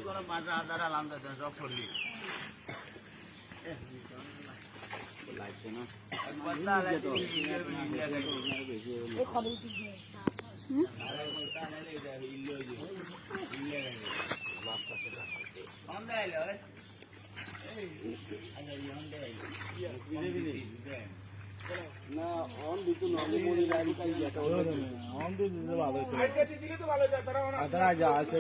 কোনো পাঁচা আদার আলাম সব করবি লাগছে না না অন দিত নলি মনি রাইল কাই যেটা অন দিতে ভালো হতো আজকে দিলে তো ভালো যা তারা আদরা যা আছে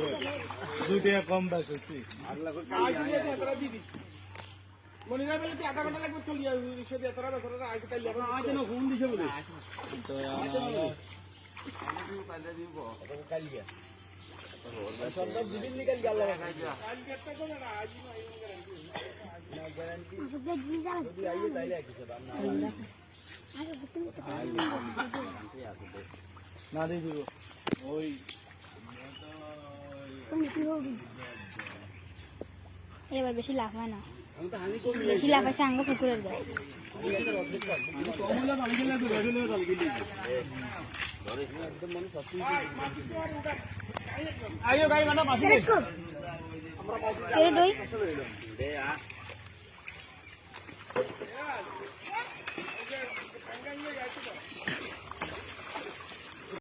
2 টাকা কম দাস হচ্ছে আগলা করে আইছে যে তারা দিবি মনি রাইল কি আধা ঘন্টা লাগবে চলি যাবে রিকশা দিয়ে তারা ধরে আইছে কাই লাগবে আজ না ফোন দিছে বলে তো আমি কালে দিব কাল গিয়া সন্ধ্যা দিবি নিকাল গেল কাল গেটটা কোন না আজ না গ্যারান্টি যদি আইয়ে তাইলে কিছু দাম না না দিয়ে দিব ওই এবার বেশি লাভ হয় না বেশি লাভ আছে আঙ্গ পুকুরের যায় আইও গাই মানে পাশে আমরা